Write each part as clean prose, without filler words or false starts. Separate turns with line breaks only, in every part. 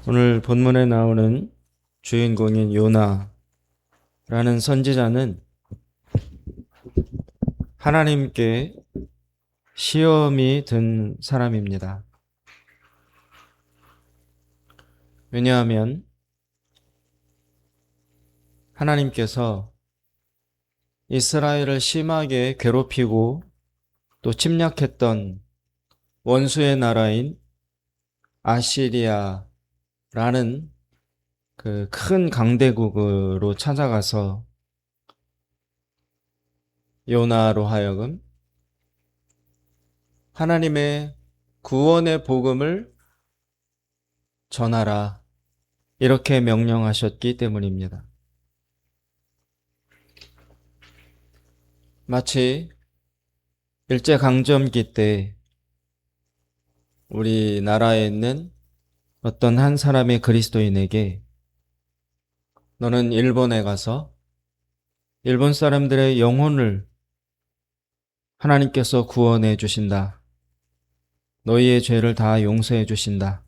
오늘 본문에 나오는 주인공인 요나라는 선지자는 하나님께 시험이 든 사람입니다. 왜냐하면 하나님께서 이스라엘을 심하게 괴롭히고 또 침략했던 원수의 나라인 아시리아라는 그 큰 강대국으로 찾아가서 요나로 하여금 하나님의 구원의 복음을 전하라, 이렇게 명령하셨기 때문입니다. 마치 일제강점기 때 우리나라에 있는 어떤 한 사람의 그리스도인에게 너는 일본에 가서 일본 사람들의 영혼을 하나님께서 구원해 주신다. 너희의 죄를 다 용서해 주신다.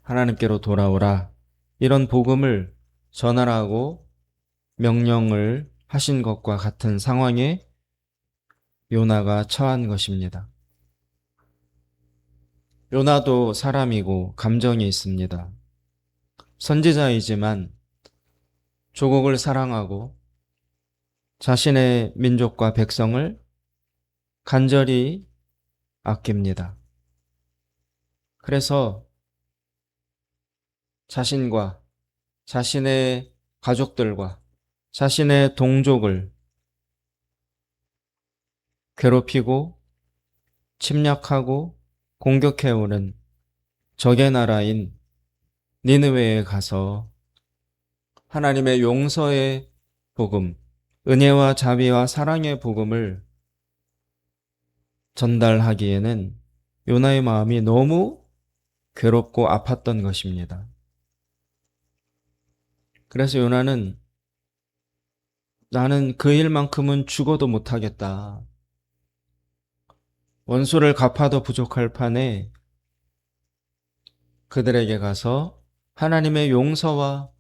하나님께로 돌아오라. 이런 복음을 전하라고 명령을 하신 것과 같은 상황에 요나가 처한 것입니다. 요나도 사람이고 감정이 있습니다. 선지자이지만 조국을 사랑하고 자신의 민족과 백성을 간절히 아낍니다. 그래서 자신과 자신의 가족들과 자신의 동족을 괴롭히고 침략하고 공격해오는 적의 나라인 니느웨에 가서 하나님의 용서의 복음, 은혜와 자비와 사랑의 복음을 전달하기에는 요나의 마음이 너무 괴롭고 아팠던 것입니다. 그래서 요나는 나는 그 일만큼은 죽어도 못하겠다. 원수를 갚아도 부족할 판에 그들에게 가서 하나님의 용서와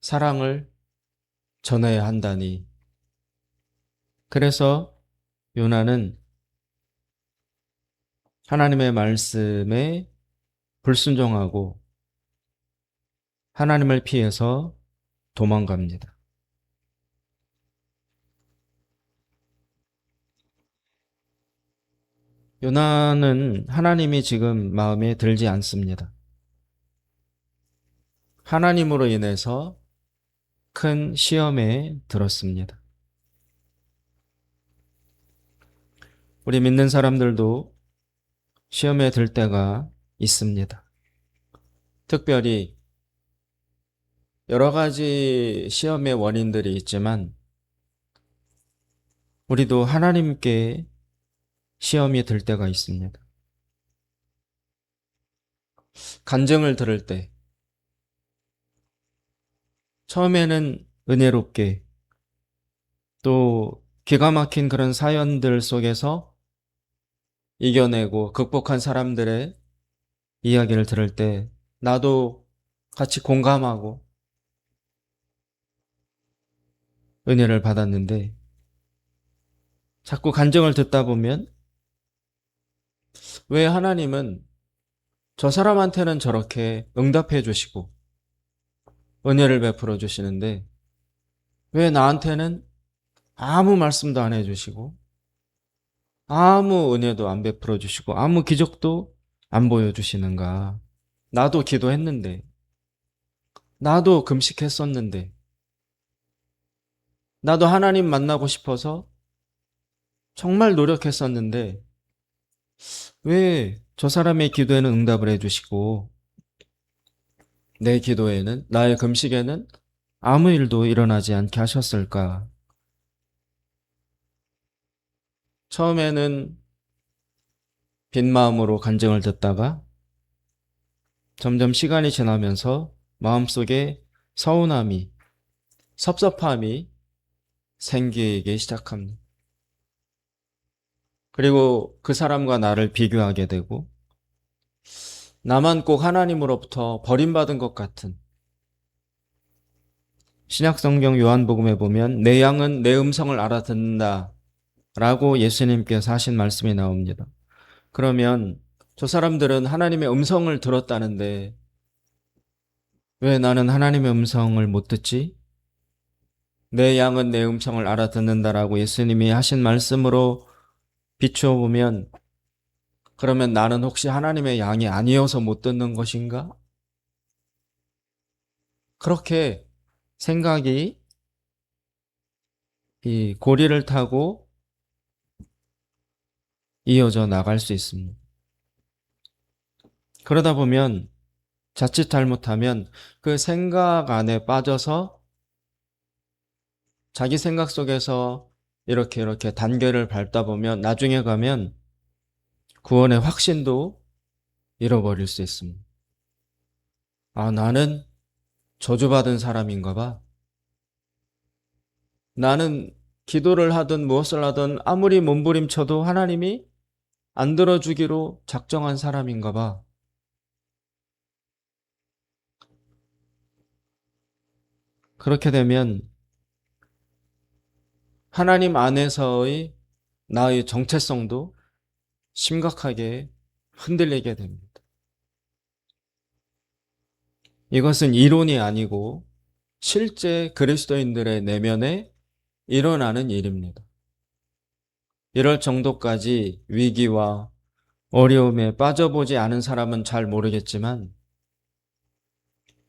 사랑을 전해야 한다니. 그래서 요나는 하나님의 말씀에 불순종하고 하나님을 피해서 도망갑니다. 요나는 하나님이 지금 마음에 들지 않습니다. 하나님으로 인해서 큰 시험에 들었습니다. 우리 믿는 사람들도 시험에 들 때가 있습니다. 특별히 여러 가지 시험의 원인들이 있지만 우리도 하나님께 시험이 들 때가 있습니다. 간증을 들을 때 처음에는 은혜롭게 또 기가 막힌 그런 사연들 속에서 이겨내고 극복한 사람들의 이야기를 들을 때 나도 같이 공감하고 은혜를 받았는데 자꾸 간증을 듣다 보면 왜 하나님은 저 사람한테는 저렇게 응답해 주시고 은혜를 베풀어 주시는데 왜 나한테는 아무 말씀도 안 해주시고 아무 은혜도 안 베풀어 주시고 아무 기적도 안 보여주시는가. 나도 기도했는데 나도 금식했었는데 나도 하나님 만나고 싶어서 정말 노력했었는데 왜 저 사람의 기도에는 응답을 해주시고 내 기도에는, 나의 금식에는 아무 일도 일어나지 않게 하셨을까. 처음에는 빈 마음으로 간증을 듣다가 점점 시간이 지나면서 마음속에 서운함이, 섭섭함이 생기기 시작합니다. 그리고 그 사람과 나를 비교하게 되고 나만 꼭 하나님으로부터 버림받은 것 같은, 신약성경 요한복음에 보면 내 양은 내 음성을 알아듣는다 라고 예수님께서 하신 말씀이 나옵니다. 그러면 저 사람들은 하나님의 음성을 들었다는데 왜 나는 하나님의 음성을 못 듣지? 내 양은 내 음성을 알아듣는다라고 예수님이 하신 말씀으로 비추어 보면, 그러면 나는 혹시 하나님의 양이 아니어서 못 듣는 것인가? 그렇게 생각이 이 고리를 타고 이어져 나갈 수 있습니다. 그러다 보면 자칫 잘못하면 그 생각 안에 빠져서 자기 생각 속에서 이렇게 단계를 밟다 보면 나중에 가면 구원의 확신도 잃어버릴 수 있습니다. 아, 나는 저주받은 사람인가 봐. 나는 기도를 하든 무엇을 하든 아무리 몸부림쳐도 하나님이 안 들어주기로 작정한 사람인가 봐. 그렇게 되면 하나님 안에서의 나의 정체성도 심각하게 흔들리게 됩니다. 이것은 이론이 아니고 실제 그리스도인들의 내면에 일어나는 일입니다. 이럴 정도까지 위기와 어려움에 빠져보지 않은 사람은 잘 모르겠지만,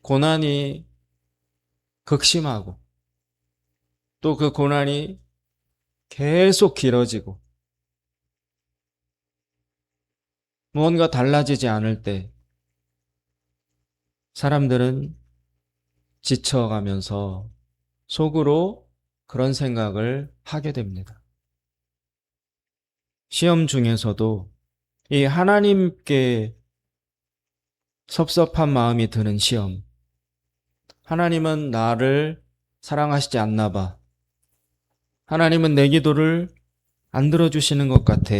고난이 극심하고 또 그 고난이 계속 길어지고 무언가 달라지지 않을 때 사람들은 지쳐가면서 속으로 그런 생각을 하게 됩니다. 시험 중에서도 이 하나님께 섭섭한 마음이 드는 시험, 하나님은 나를 사랑하시지 않나 봐, 하나님은 내 기도를 안 들어주시는 것 같아,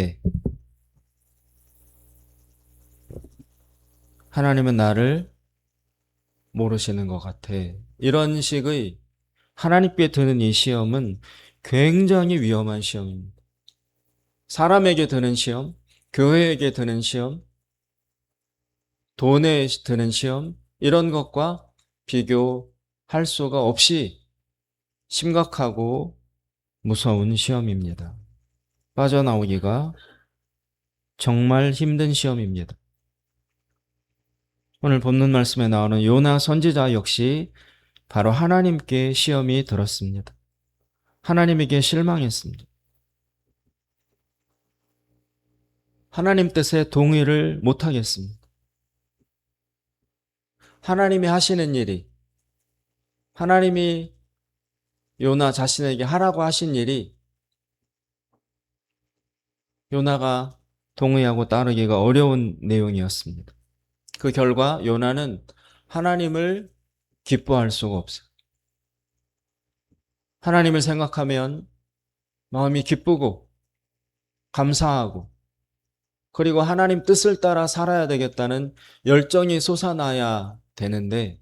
하나님은 나를 모르시는 것 같아, 이런 식의 하나님께 드는 이 시험은 굉장히 위험한 시험입니다. 사람에게 드는 시험, 교회에게 드는 시험, 돈에 드는 시험, 이런 것과 비교할 수가 없이 심각하고 무서운 시험입니다. 빠져나오기가 정말 힘든 시험입니다. 오늘 본문 말씀에 나오는 요나 선지자 역시 바로 하나님께 시험이 들었습니다. 하나님에게 실망했습니다. 하나님 뜻에 동의를 못하겠습니다. 하나님이 하시는 일이, 하나님이 요나 자신에게 하라고 하신 일이 요나가 동의하고 따르기가 어려운 내용이었습니다. 그 결과 요나는 하나님을 기뻐할 수가 없어요. 하나님을 생각하면 마음이 기쁘고 감사하고, 그리고 하나님 뜻을 따라 살아야 되겠다는 열정이 솟아나야 되는데,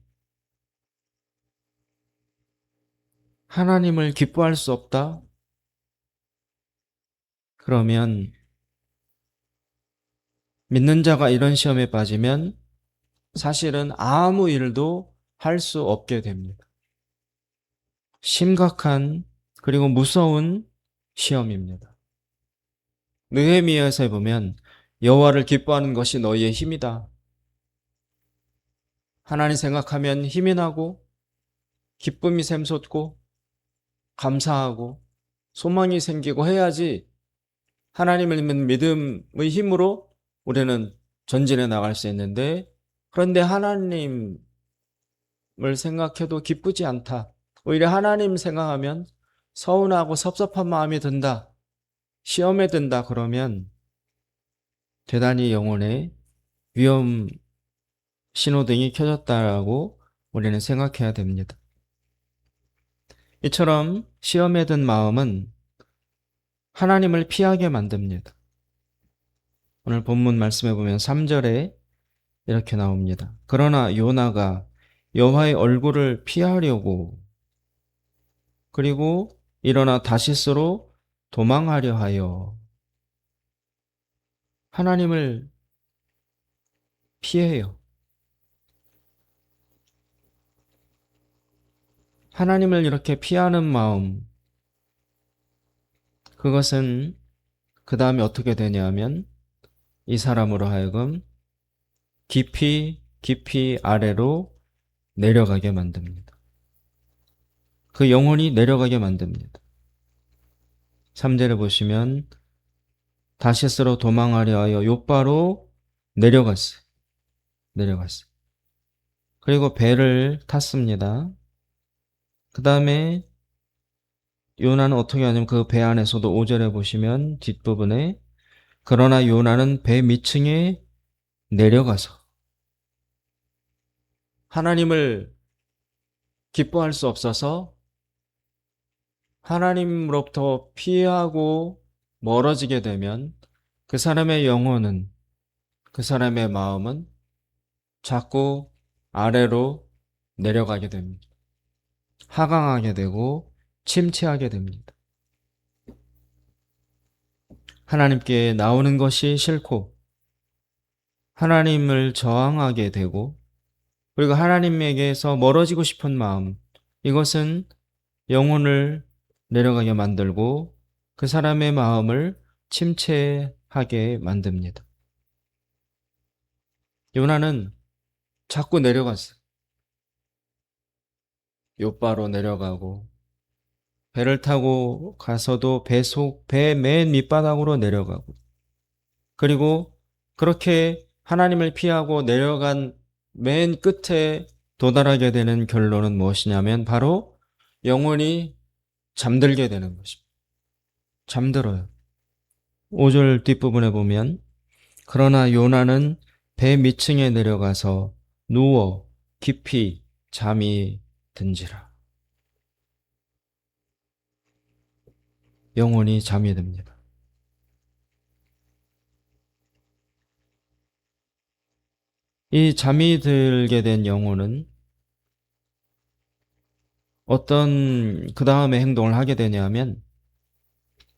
하나님을 기뻐할 수 없다? 그러면 믿는 자가 이런 시험에 빠지면 사실은 아무 일도 할 수 없게 됩니다. 심각한 그리고 무서운 시험입니다. 느헤미야서에 보면 여호와를 기뻐하는 것이 너희의 힘이다. 하나님 생각하면 힘이 나고 기쁨이 샘솟고 감사하고 소망이 생기고 해야지 하나님을 믿는 믿음의 힘으로 우리는 전진해 나갈 수 있는데, 그런데 하나님을 생각해도 기쁘지 않다. 오히려 하나님 생각하면 서운하고 섭섭한 마음이 든다. 시험에 든다. 그러면 대단히 영혼에 위험 신호등이 켜졌다라고 우리는 생각해야 됩니다. 이처럼 시험에 든 마음은 하나님을 피하게 만듭니다. 오늘 본문 말씀해 보면 3절에 이렇게 나옵니다. 그러나 요나가 여호와의 얼굴을 피하려고 그리고 일어나 다시스로 도망하려 하여 하나님을 피해요. 하나님을 이렇게 피하는 마음, 그것은 그 다음에 어떻게 되냐면 이 사람으로 하여금 깊이 깊이 아래로 내려가게 만듭니다. 그 영혼이 내려가게 만듭니다. 3절을 보시면 다시스로 도망하려 하여 욥바로 내려갔어요. 내려갔어요. 그리고 배를 탔습니다. 그 다음에 요나는 어떻게 하냐면 그 배 안에서도 5절에 보시면 뒷부분에 그러나 요나는 배 밑층에 내려가서 하나님을 기뻐할 수 없어서 하나님으로부터 피하고 멀어지게 되면 그 사람의 영혼은, 그 사람의 마음은 자꾸 아래로 내려가게 됩니다. 하강하게 되고 침체하게 됩니다. 하나님께 나오는 것이 싫고 하나님을 저항하게 되고 그리고 하나님에게서 멀어지고 싶은 마음, 이것은 영혼을 내려가게 만들고 그 사람의 마음을 침체하게 만듭니다. 요나는 자꾸 내려갔어요. 욥바로 내려가고 배를 타고 가서도 배 맨 밑바닥으로 내려가고 그리고 그렇게 하나님을 피하고 내려간 맨 끝에 도달하게 되는 결론은 무엇이냐면 바로 영혼이 잠들게 되는 것입니다. 잠들어요. 5절 뒷부분에 보면 그러나 요나는 배 밑층에 내려가서 누워 깊이 잠이 든지라. 영혼이 잠이 듭니다. 이 잠이 들게 된 영혼은 어떤 그 다음에 행동을 하게 되냐면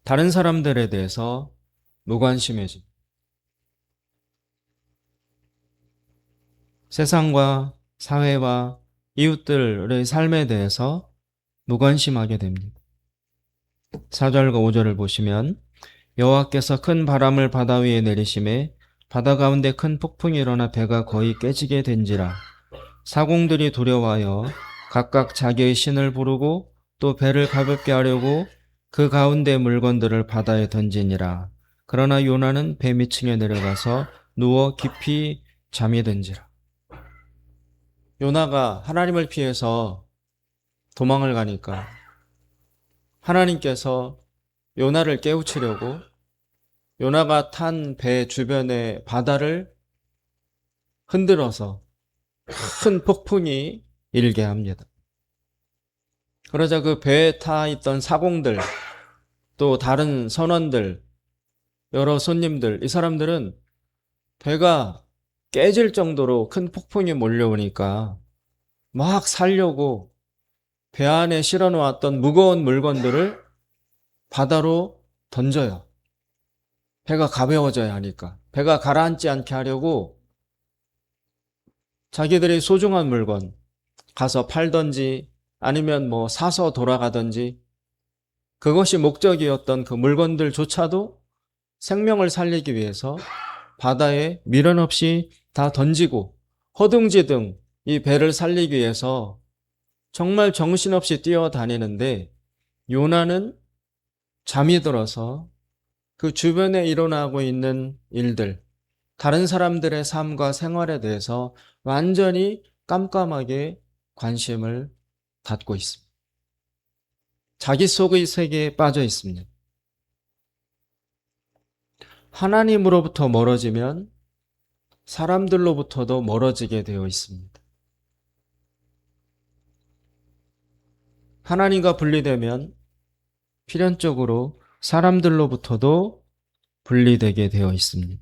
다른 사람들에 대해서 무관심해집니다. 세상과 사회와 이웃들의 삶에 대해서 무관심하게 됩니다. 4절과 5절을 보시면 여호와께서 큰 바람을 바다 위에 내리심에 바다 가운데 큰 폭풍이 일어나 배가 거의 깨지게 된지라. 사공들이 두려워하여 각각 자기의 신을 부르고 또 배를 가볍게 하려고 그 가운데 물건들을 바다에 던지니라. 그러나 요나는 배 밑층에 내려가서 누워 깊이 잠이 든지라. 요나가 하나님을 피해서 도망을 가니까 하나님께서 요나를 깨우치려고 요나가 탄 배 주변의 바다를 흔들어서 큰 폭풍이 일게 합니다. 그러자 그 배에 타 있던 사공들, 또 다른 선원들, 여러 손님들, 이 사람들은 배가 깨질 정도로 큰 폭풍이 몰려오니까 막 살려고 배 안에 실어 놓았던 무거운 물건들을 바다로 던져요. 배가 가벼워져야 하니까. 배가 가라앉지 않게 하려고 자기들의 소중한 물건 가서 팔던지 아니면 뭐 사서 돌아가던지 그것이 목적이었던 그 물건들조차도 생명을 살리기 위해서 바다에 미련 없이 다 던지고 허둥지둥 이 배를 살리기 위해서 정말 정신없이 뛰어다니는데 요나는 잠이 들어서 그 주변에 일어나고 있는 일들, 다른 사람들의 삶과 생활에 대해서 완전히 깜깜하게 관심을 갖고 있습니다. 자기 속의 세계에 빠져 있습니다. 하나님으로부터 멀어지면 사람들로부터도 멀어지게 되어 있습니다. 하나님과 분리되면 필연적으로 사람들로부터도 분리되게 되어 있습니다.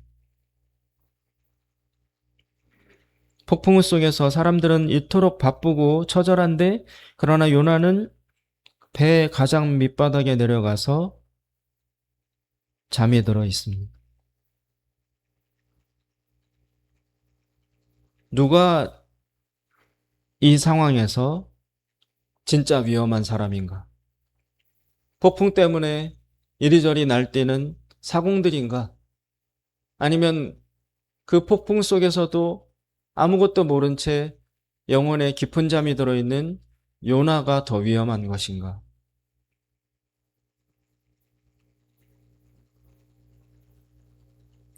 폭풍우 속에서 사람들은 이토록 바쁘고 처절한데, 그러나 요나는 배 가장 밑바닥에 내려가서 잠이 들어 있습니다. 누가 이 상황에서 진짜 위험한 사람인가? 폭풍 때문에 이리저리 날뛰는 사공들인가? 아니면 그 폭풍 속에서도 아무것도 모른 채 영혼에 깊은 잠이 들어있는 요나가 더 위험한 것인가?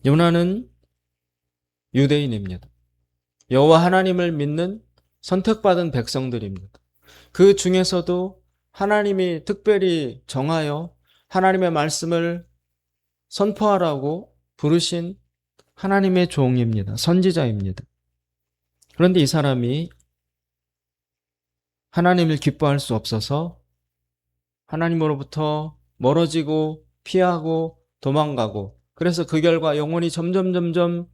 요나는 유대인입니다. 여호와 하나님을 믿는 선택받은 백성들입니다. 그 중에서도 하나님이 특별히 정하여 하나님의 말씀을 선포하라고 부르신 하나님의 종입니다. 선지자입니다. 그런데 이 사람이 하나님을 기뻐할 수 없어서 하나님으로부터 멀어지고 피하고 도망가고, 그래서 그 결과 영혼이 점점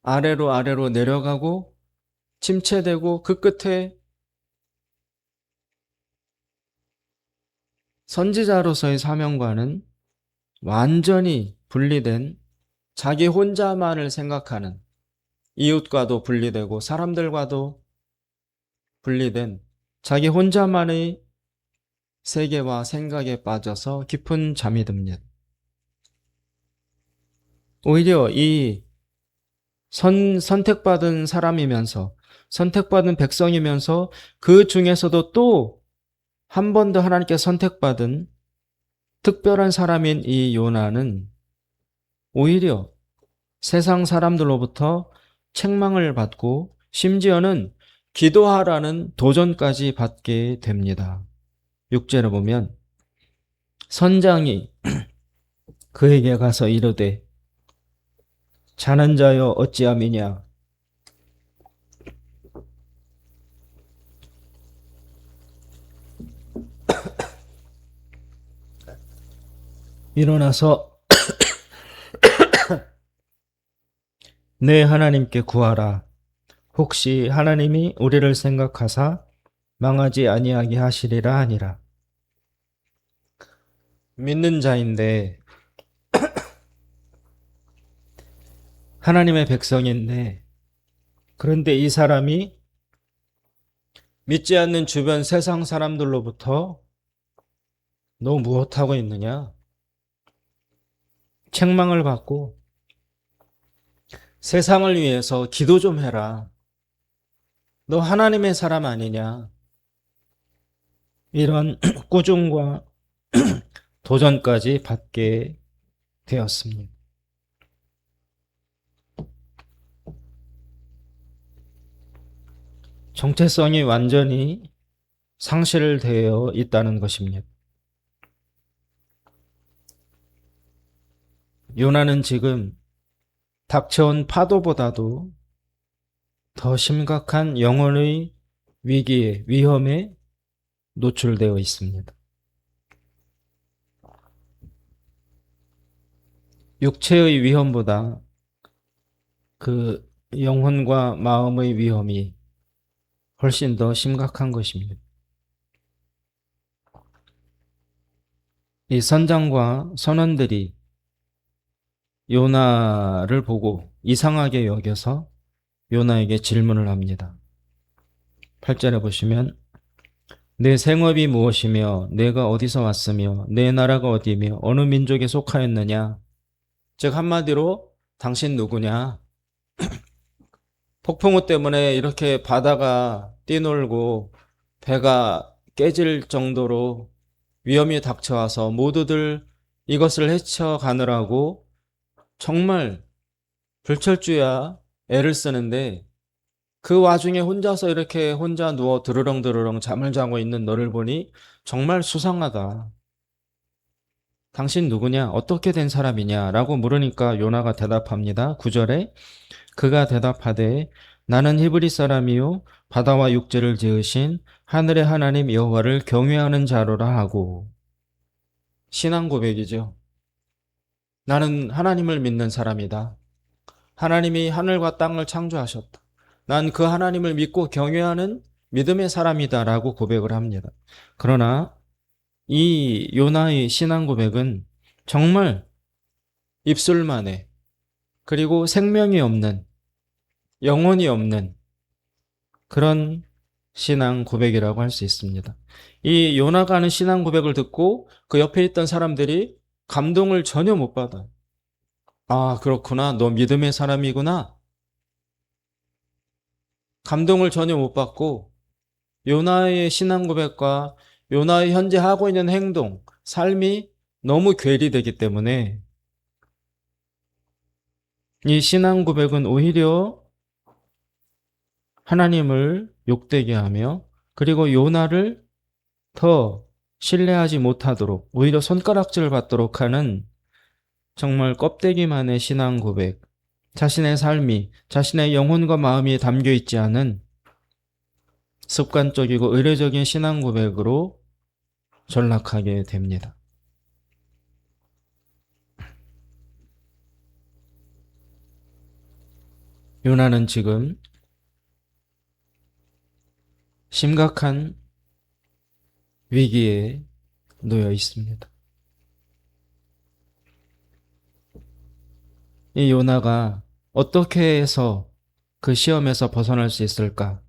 아래로 내려가고 침체되고, 그 끝에 선지자로서의 사명과는 완전히 분리된, 자기 혼자만을 생각하는, 이웃과도 분리되고 사람들과도 분리된 자기 혼자만의 세계와 생각에 빠져서 깊은 잠이 듭니다. 오히려 이 선택받은 사람이면서, 선택받은 백성이면서, 그 중에서도 또 한 번 더 하나님께 선택받은 특별한 사람인 이 요나는 오히려 세상 사람들로부터 책망을 받고 심지어는 기도하라는 도전까지 받게 됩니다. 6절에 보면 선장이 그에게 가서 이르되 자는 자여 어찌함이냐, 일어나서 내 하나님께 구하라. 혹시 하나님이 우리를 생각하사 망하지 아니하게 하시리라 하니라. 믿는 자인데, 하나님의 백성인데, 그런데 이 사람이 믿지 않는 주변 세상 사람들로부터 너 무엇하고 있느냐? 책망을 받고 세상을 위해서 기도 좀 해라. 너 하나님의 사람 아니냐? 이런 꾸중과 도전까지 받게 되었습니다. 정체성이 완전히 상실되어 있다는 것입니다. 요나는 지금 닥쳐온 파도보다도 더 심각한 영혼의 위기에, 위험에 노출되어 있습니다. 육체의 위험보다 그 영혼과 마음의 위험이 훨씬 더 심각한 것입니다. 이 선장과 선원들이 요나를 보고 이상하게 여겨서 요나에게 질문을 합니다. 8절에 보시면 내 생업이 무엇이며 내가 어디서 왔으며 내 나라가 어디며 어느 민족에 속하였느냐? 즉 한마디로 당신 누구냐? 폭풍우 때문에 이렇게 바다가 뛰놀고 배가 깨질 정도로 위험이 닥쳐와서 모두들 이것을 헤쳐가느라고 정말 불철주야 애를 쓰는데, 그 와중에 혼자서 이렇게 혼자 누워 드르렁드르렁 잠을 자고 있는 너를 보니 정말 수상하다. 당신 누구냐? 어떻게 된 사람이냐? 라고 물으니까 요나가 대답합니다. 9절에 그가 대답하되 나는 히브리 사람이요 바다와 육지를 지으신 하늘의 하나님 여호와를 경외하는 자로라 하고. 신앙 고백이죠. 나는 하나님을 믿는 사람이다. 하나님이 하늘과 땅을 창조하셨다. 난 그 하나님을 믿고 경외하는 믿음의 사람이다라고 고백을 합니다. 그러나 이 요나의 신앙 고백은 정말 입술만에, 그리고 생명이 없는, 영혼이 없는 그런 신앙 고백이라고 할 수 있습니다. 이 요나가 하는 신앙 고백을 듣고 그 옆에 있던 사람들이 감동을 전혀 못 받아요. 아, 그렇구나. 너 믿음의 사람이구나. 감동을 전혀 못 받고 요나의 신앙 고백과 요나의 현재 하고 있는 행동, 삶이 너무 괴리되기 때문에 이 신앙 고백은 오히려 하나님을 욕되게 하며, 그리고 요나를 더 신뢰하지 못하도록, 오히려 손가락질을 받도록 하는 정말 껍데기만의 신앙 고백, 자신의 삶이, 자신의 영혼과 마음이 담겨 있지 않은 습관적이고 의례적인 신앙 고백으로 전락하게 됩니다. 요나는 지금 심각한 위기에 놓여 있습니다. 이 요나가 어떻게 해서 그 시험에서 벗어날 수 있을까?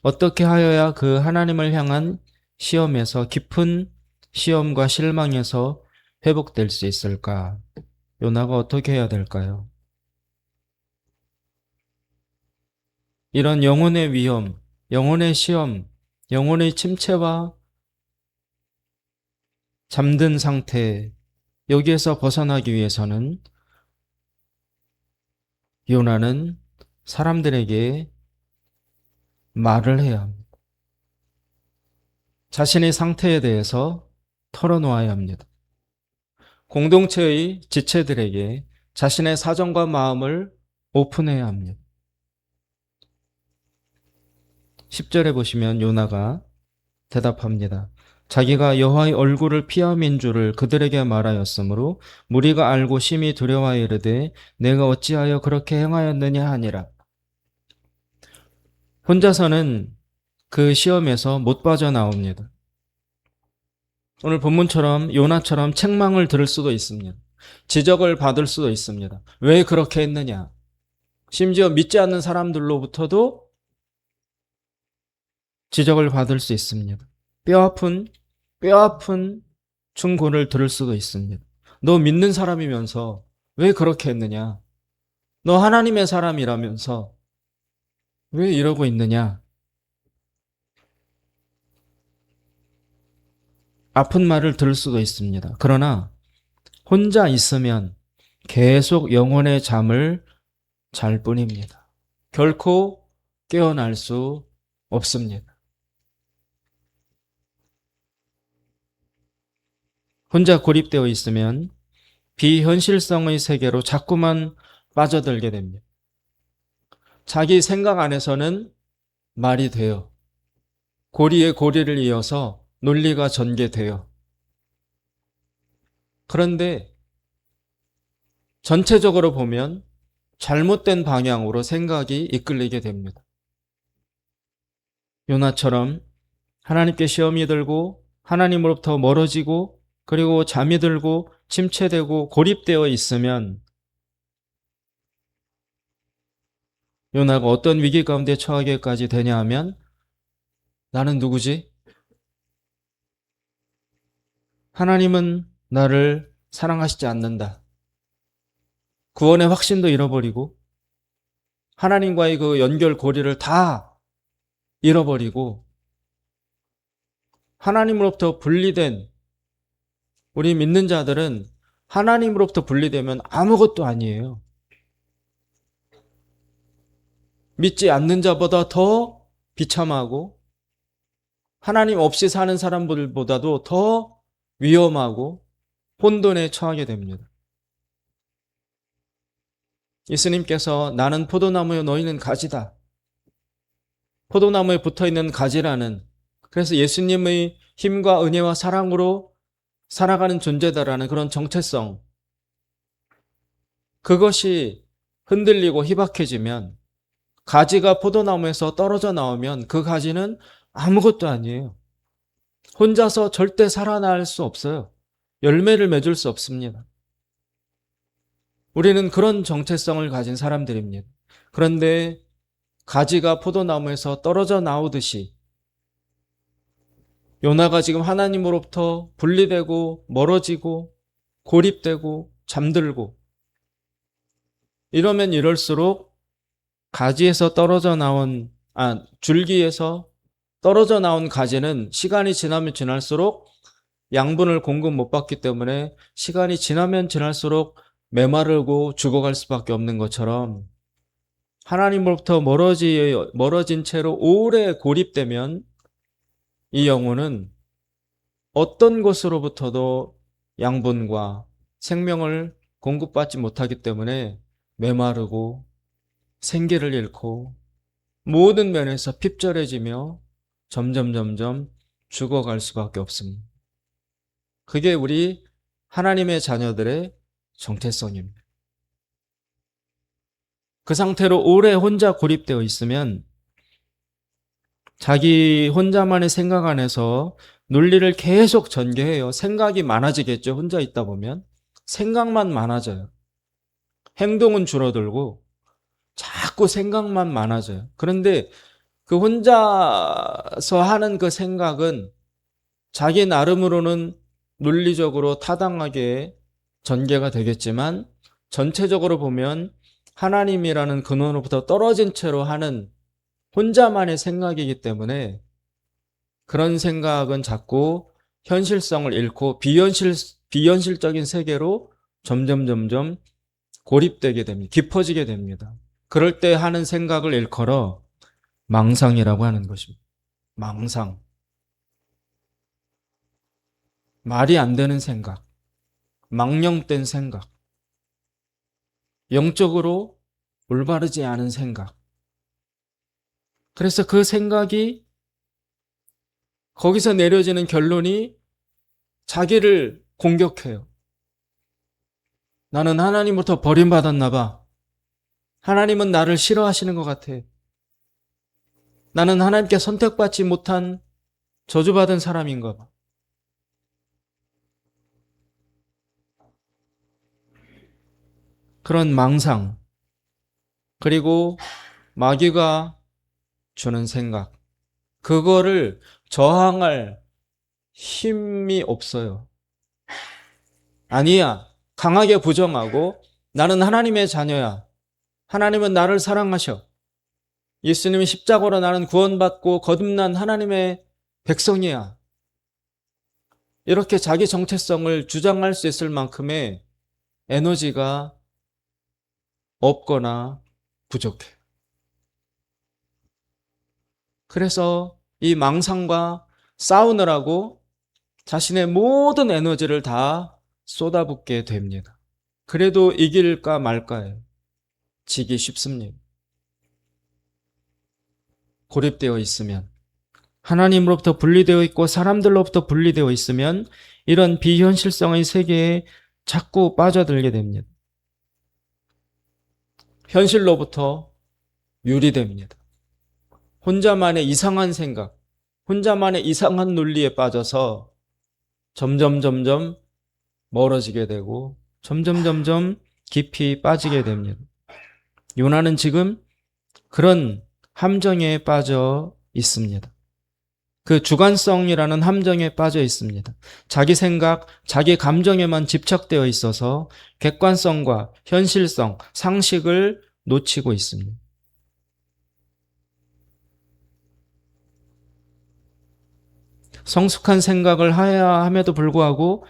어떻게 하여야 그 하나님을 향한 시험에서, 깊은 시험과 실망에서 회복될 수 있을까? 요나가 어떻게 해야 될까요? 이런 영혼의 위험, 영혼의 시험, 영혼의 침체와 잠든 상태, 여기에서 벗어나기 위해서는 요나는 사람들에게 말을 해야 합니다. 자신의 상태에 대해서 털어놓아야 합니다. 공동체의 지체들에게 자신의 사정과 마음을 오픈해야 합니다. 10절에 보시면 요나가 대답합니다. 자기가 여호와의 얼굴을 피함인 줄을 그들에게 말하였으므로 무리가 알고 심히 두려워하여 이르되 내가 어찌하여 그렇게 행하였느냐 하니라. 혼자서는 그 시험에서 못 빠져나옵니다. 오늘 본문처럼 요나처럼 책망을 들을 수도 있습니다. 지적을 받을 수도 있습니다. 왜 그렇게 했느냐? 심지어 믿지 않는 사람들로부터도 지적을 받을 수 있습니다. 뼈아픈 충고를 들을 수도 있습니다. 너 믿는 사람이면서 왜 그렇게 했느냐? 너 하나님의 사람이라면서 왜 이러고 있느냐? 아픈 말을 들을 수도 있습니다. 그러나 혼자 있으면 계속 영혼의 잠을 잘 뿐입니다. 결코 깨어날 수 없습니다. 혼자 고립되어 있으면 비현실성의 세계로 자꾸만 빠져들게 됩니다. 자기 생각 안에서는 말이 돼요. 고리에 고리를 이어서 논리가 전개돼요. 그런데 전체적으로 보면 잘못된 방향으로 생각이 이끌리게 됩니다. 요나처럼 하나님께 시험이 들고 하나님으로부터 멀어지고, 그리고 잠이 들고 침체되고 고립되어 있으면 요나가 어떤 위기 가운데 처하게까지 되냐 하면, 나는 누구지? 하나님은 나를 사랑하시지 않는다. 구원의 확신도 잃어버리고 하나님과의 그 연결 고리를 다 잃어버리고 하나님으로부터 분리된 우리 믿는 자들은 하나님으로부터 분리되면 아무것도 아니에요. 믿지 않는 자보다 더 비참하고 하나님 없이 사는 사람들보다도 더 위험하고 혼돈에 처하게 됩니다. 예수님께서 나는 포도나무요 너희는 가지다. 포도나무에 붙어있는 가지라는, 그래서 예수님의 힘과 은혜와 사랑으로 살아가는 존재다라는 그런 정체성, 그것이 흔들리고 희박해지면 가지가 포도나무에서 떨어져 나오면 그 가지는 아무것도 아니에요. 혼자서 절대 살아날 수 없어요. 열매를 맺을 수 없습니다. 우리는 그런 정체성을 가진 사람들입니다. 그런데 가지가 포도나무에서 떨어져 나오듯이 요나가 지금 하나님으로부터 분리되고 멀어지고 고립되고 잠들고 이러면 이럴수록 가지에서 떨어져 나온 줄기에서 떨어져 나온 가지는 시간이 지나면 지날수록 양분을 공급 못 받기 때문에 시간이 지나면 지날수록 메마르고 죽어갈 수밖에 없는 것처럼 하나님으로부터 멀어진 채로 오래 고립되면 이 영혼은 어떤 것으로부터도 양분과 생명을 공급받지 못하기 때문에 메마르고 생기를 잃고 모든 면에서 핍절해지며 점점 죽어갈 수밖에 없습니다. 그게 우리 하나님의 자녀들의 정체성입니다. 그 상태로 오래 혼자 고립되어 있으면 자기 혼자만의 생각 안에서 논리를 계속 전개해요. 생각이 많아지겠죠. 혼자 있다 보면. 생각만 많아져요. 행동은 줄어들고 자꾸 생각만 많아져요. 그런데 그 혼자서 하는 그 생각은 자기 나름으로는 논리적으로 타당하게 전개가 되겠지만 전체적으로 보면 하나님이라는 근원으로부터 떨어진 채로 하는 혼자만의 생각이기 때문에 그런 생각은 자꾸 현실성을 잃고 비현실적인 세계로 점점 고립되게 됩니다. 깊어지게 됩니다. 그럴 때 하는 생각을 일컬어 망상이라고 하는 것입니다. 망상. 말이 안 되는 생각. 망령된 생각. 영적으로 올바르지 않은 생각. 그래서 그 생각이 거기서 내려지는 결론이 자기를 공격해요. 나는 하나님으로부터 버림받았나 봐. 하나님은 나를 싫어하시는 것 같아. 나는 하나님께 선택받지 못한 저주받은 사람인가 봐. 그런 망상, 그리고 마귀가 주는 생각, 그거를 저항할 힘이 없어요. 아니야. 강하게 부정하고 나는 하나님의 자녀야. 하나님은 나를 사랑하셔. 예수님이 십자가로 나는 구원받고 거듭난 하나님의 백성이야. 이렇게 자기 정체성을 주장할 수 있을 만큼의 에너지가 없거나 부족해. 그래서 이 망상과 싸우느라고 자신의 모든 에너지를 다 쏟아붓게 됩니다. 그래도 이길까 말까요? 지기 쉽습니다. 고립되어 있으면, 하나님으로부터 분리되어 있고 사람들로부터 분리되어 있으면 이런 비현실성의 세계에 자꾸 빠져들게 됩니다. 현실로부터 유리됩니다. 혼자만의 이상한 생각, 혼자만의 이상한 논리에 빠져서 점점 멀어지게 되고 점점 깊이 빠지게 됩니다. 요나는 지금 그런 함정에 빠져 있습니다. 그 주관성이라는 함정에 빠져 있습니다. 자기 생각, 자기 감정에만 집착되어 있어서 객관성과 현실성, 상식을 놓치고 있습니다. 성숙한 생각을 해야 함에도 불구하고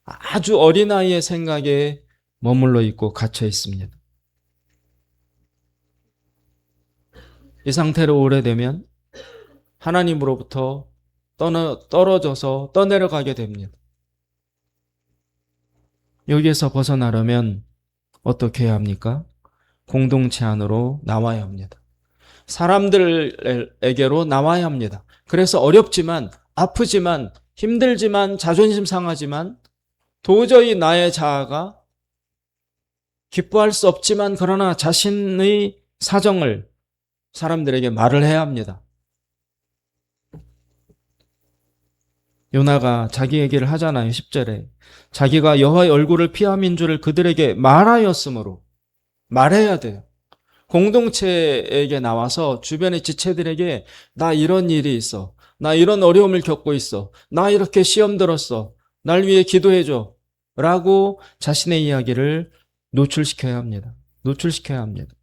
아주 어린아이의 생각에 머물러 있고 갇혀 있습니다. 이 상태로 오래되면 하나님으로부터 떨어져서 떠내려가게 됩니다. 여기에서 벗어나려면 어떻게 해야 합니까? 공동체 안으로 나와야 합니다. 사람들에게로 나와야 합니다. 그래서 어렵지만, 아프지만, 힘들지만, 자존심 상하지만, 도저히 나의 자아가 기뻐할 수 없지만, 그러나 자신의 사정을 사람들에게 말을 해야 합니다. 요나가 자기 얘기를 하잖아요. 10절에. 자기가 여호와의 얼굴을 피함인 줄을 그들에게 말하였으므로 말해야 돼요. 공동체에게 나와서 주변의 지체들에게 나 이런 일이 있어. 나 이런 어려움을 겪고 있어. 나 이렇게 시험 들었어. 날 위해 기도해줘. 라고 자신의 이야기를 노출시켜야 합니다. 노출시켜야 합니다.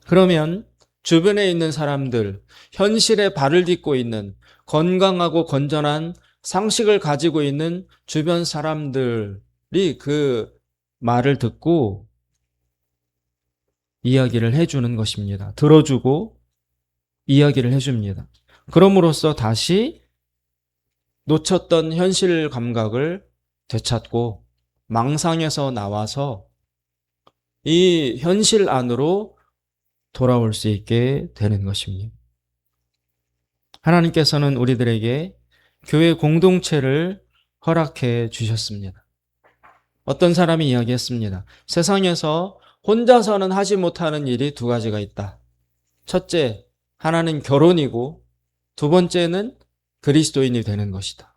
그러면 주변에 있는 사람들, 현실에 발을 딛고 있는 건강하고 건전한 상식을 가지고 있는 주변 사람들이 그 말을 듣고 이야기를 해주는 것입니다. 들어주고 이야기를 해줍니다. 그럼으로써 다시 놓쳤던 현실 감각을 되찾고 망상에서 나와서 이 현실 안으로 돌아올 수 있게 되는 것입니다. 하나님께서는 우리들에게 교회 공동체를 허락해 주셨습니다. 어떤 사람이 이야기했습니다. 세상에서 혼자서는 하지 못하는 일이 두 가지가 있다. 첫째, 하나는 결혼이고 두 번째는 그리스도인이 되는 것이다.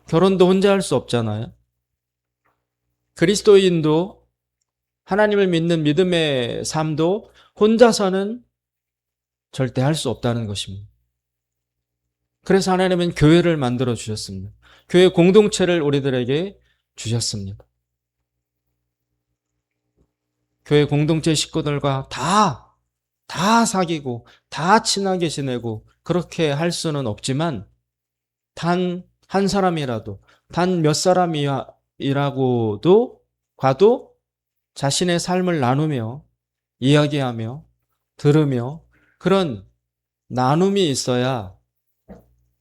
결혼도 혼자 할 수 없잖아요. 그리스도인도 하나님을 믿는 믿음의 삶도 혼자서는 절대 할 수 없다는 것입니다. 그래서 하나님은 교회를 만들어 주셨습니다. 교회 공동체를 우리들에게 주셨습니다. 교회 공동체 식구들과 다 사귀고 다 친하게 지내고 그렇게 할 수는 없지만 단 한 사람이라도 단 몇 사람이라고도 과도 자신의 삶을 나누며 이야기하며 들으며 그런 나눔이 있어야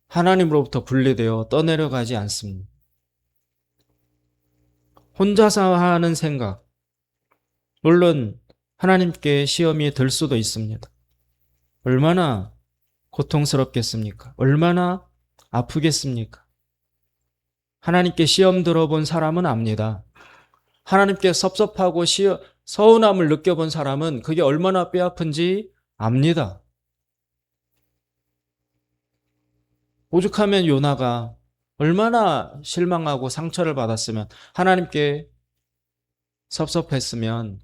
하나님으로부터 분리되어 떠내려가지 않습니다. 혼자서 하는 생각, 물론 하나님께 시험이 들 수도 있습니다. 얼마나 고통스럽겠습니까? 얼마나 아프겠습니까? 하나님께 시험 들어본 사람은 압니다. 하나님께 섭섭하고 서운함을 느껴본 사람은 그게 얼마나 뼈아픈지 압니다. 오죽하면 요나가 얼마나 실망하고 상처를 받았으면 하나님께 섭섭했으면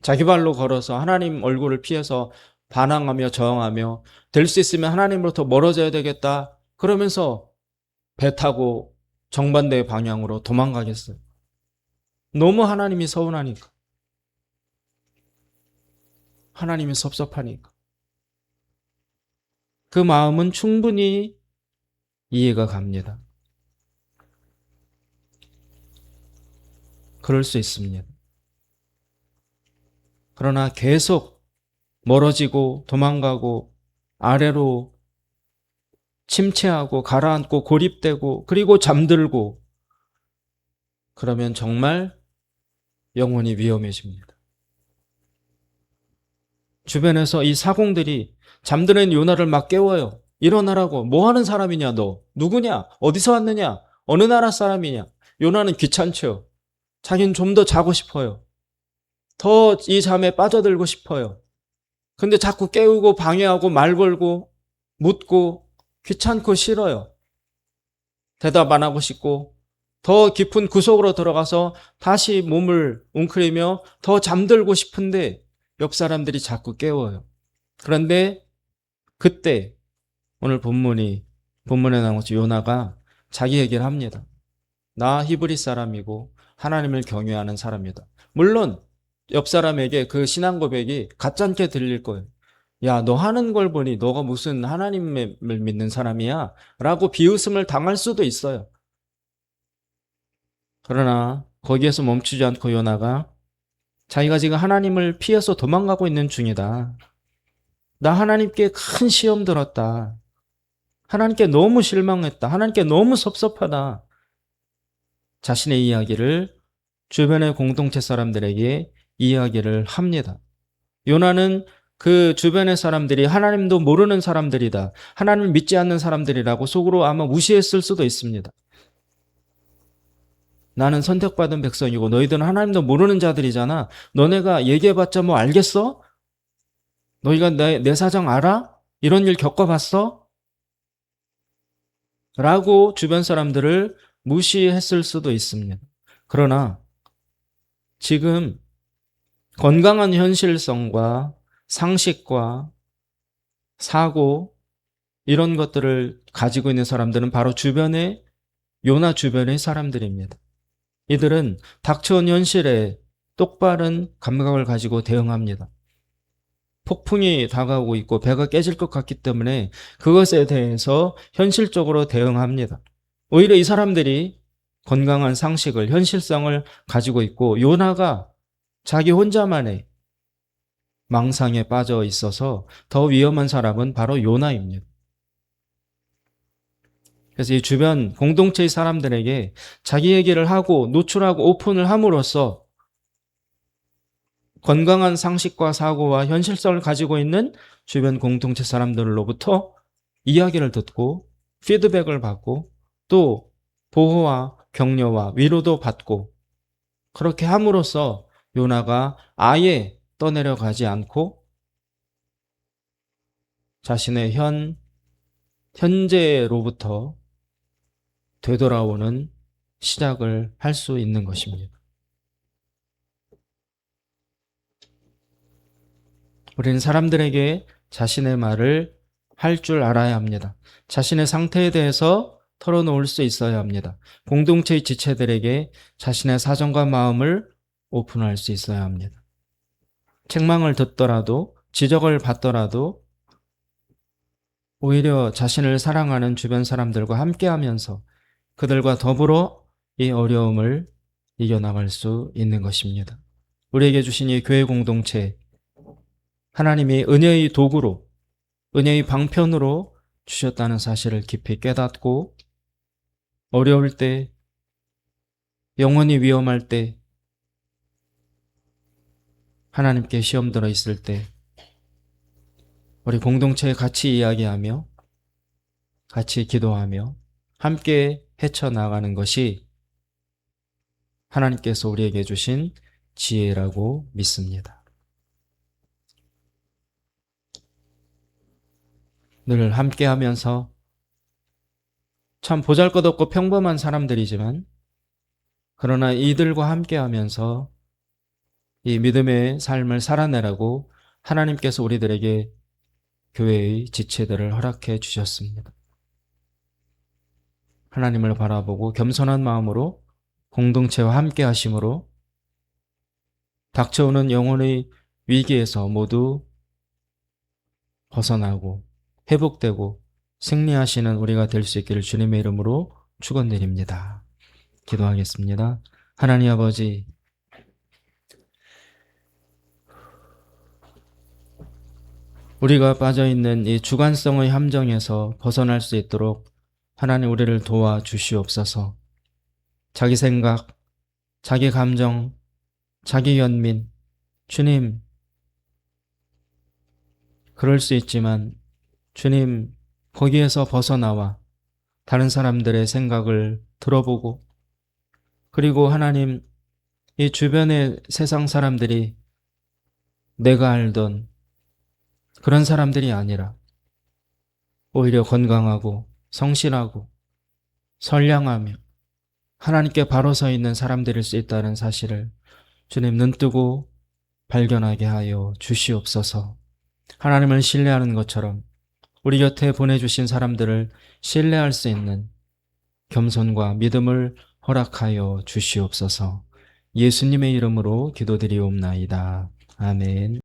자기 발로 걸어서 하나님 얼굴을 피해서 반항하며 저항하며 될 수 있으면 하나님으로부터 멀어져야 되겠다 그러면서 배 타고 정반대의 방향으로 도망가겠어요. 너무 하나님이 서운하니까. 하나님이 섭섭하니까. 그 마음은 충분히 이해가 갑니다. 그럴 수 있습니다. 그러나 계속 멀어지고 도망가고 아래로 침체하고 가라앉고 고립되고 그리고 잠들고 그러면 정말 영혼이 위험해집니다. 주변에서 이 사공들이 잠드는 요나를 막 깨워요. 일어나라고. 뭐 하는 사람이냐 너? 누구냐? 어디서 왔느냐? 어느 나라 사람이냐? 요나는 귀찮죠. 자기는 좀 더 자고 싶어요. 더 이 잠에 빠져들고 싶어요. 근데 자꾸 깨우고 방해하고 말 걸고 묻고 귀찮고 싫어요. 대답 안 하고 싶고 더 깊은 구석으로 들어가서 다시 몸을 웅크리며 더 잠들고 싶은데 옆 사람들이 자꾸 깨워요. 그런데 그때 오늘 본문에 나온 것처럼 요나가 자기 얘기를 합니다. 나 히브리 사람이고 하나님을 경외하는 사람이다. 물론 옆 사람에게 그 신앙 고백이 가짜게 들릴 거예요. 야, 너 하는 걸 보니 너가 무슨 하나님을 믿는 사람이야? 라고 비웃음을 당할 수도 있어요. 그러나 거기에서 멈추지 않고 요나가 자기가 지금 하나님을 피해서 도망가고 있는 중이다. 나 하나님께 큰 시험 들었다. 하나님께 너무 실망했다. 하나님께 너무 섭섭하다. 자신의 이야기를 주변의 공동체 사람들에게 이야기를 합니다. 요나는 그 주변의 사람들이 하나님도 모르는 사람들이다. 하나님을 믿지 않는 사람들이라고 속으로 아마 무시했을 수도 있습니다. 나는 선택받은 백성이고 너희들은 하나님도 모르는 자들이잖아. 너네가 얘기해봤자 뭐 알겠어? 너희가 내 사정 알아? 이런 일 겪어봤어? 라고 주변 사람들을 무시했을 수도 있습니다. 그러나 지금 건강한 현실성과 상식과 사고 이런 것들을 가지고 있는 사람들은 바로 요나 주변의 사람들입니다. 이들은 닥쳐온 현실에 똑바른 감각을 가지고 대응합니다. 폭풍이 다가오고 있고 배가 깨질 것 같기 때문에 그것에 대해서 현실적으로 대응합니다. 오히려 이 사람들이 건강한 상식을, 현실성을 가지고 있고 요나가 자기 혼자만의 망상에 빠져 있어서 더 위험한 사람은 바로 요나입니다. 그래서 이 주변 공동체의 사람들에게 자기 얘기를 하고 노출하고 오픈을 함으로써 건강한 상식과 사고와 현실성을 가지고 있는 주변 공동체 사람들로부터 이야기를 듣고 피드백을 받고 또 보호와 격려와 위로도 받고 그렇게 함으로써 요나가 아예 떠내려가지 않고 자신의 현재로부터 되돌아오는 시작을 할 수 있는 것입니다. 우리는 사람들에게 자신의 말을 할 줄 알아야 합니다. 자신의 상태에 대해서 털어놓을 수 있어야 합니다. 공동체의 지체들에게 자신의 사정과 마음을 오픈할 수 있어야 합니다. 책망을 듣더라도 지적을 받더라도 오히려 자신을 사랑하는 주변 사람들과 함께하면서 그들과 더불어 이 어려움을 이겨나갈 수 있는 것입니다. 우리에게 주신 이 교회 공동체, 하나님이 은혜의 도구로, 은혜의 방편으로 주셨다는 사실을 깊이 깨닫고 어려울 때, 영혼이 위험할 때, 하나님께 시험 들어 있을 때 우리 공동체에 같이 이야기하며 같이 기도하며 함께 헤쳐나가는 것이 하나님께서 우리에게 주신 지혜라고 믿습니다. 늘 함께하면서 참 보잘것없고 평범한 사람들이지만 그러나 이들과 함께하면서 이 믿음의 삶을 살아내라고 하나님께서 우리들에게 교회의 지체들을 허락해 주셨습니다. 하나님을 바라보고 겸손한 마음으로 공동체와 함께 하심으로 닥쳐오는 영혼의 위기에서 모두 벗어나고 회복되고 승리하시는 우리가 될 수 있기를 주님의 이름으로 축원드립니다. 기도하겠습니다. 하나님 아버지, 우리가 빠져있는 이 주관성의 함정에서 벗어날 수 있도록 하나님 우리를 도와주시옵소서. 자기 생각, 자기 감정, 자기 연민, 주님, 그럴 수 있지만 주님, 거기에서 벗어나와 다른 사람들의 생각을 들어보고 그리고 하나님, 이 주변의 세상 사람들이 내가 알던 그런 사람들이 아니라 오히려 건강하고 성실하고 선량하며 하나님께 바로 서 있는 사람들일 수 있다는 사실을 주님 눈뜨고 발견하게 하여 주시옵소서. 하나님을 신뢰하는 것처럼 우리 곁에 보내주신 사람들을 신뢰할 수 있는 겸손과 믿음을 허락하여 주시옵소서. 예수님의 이름으로 기도드리옵나이다. 아멘.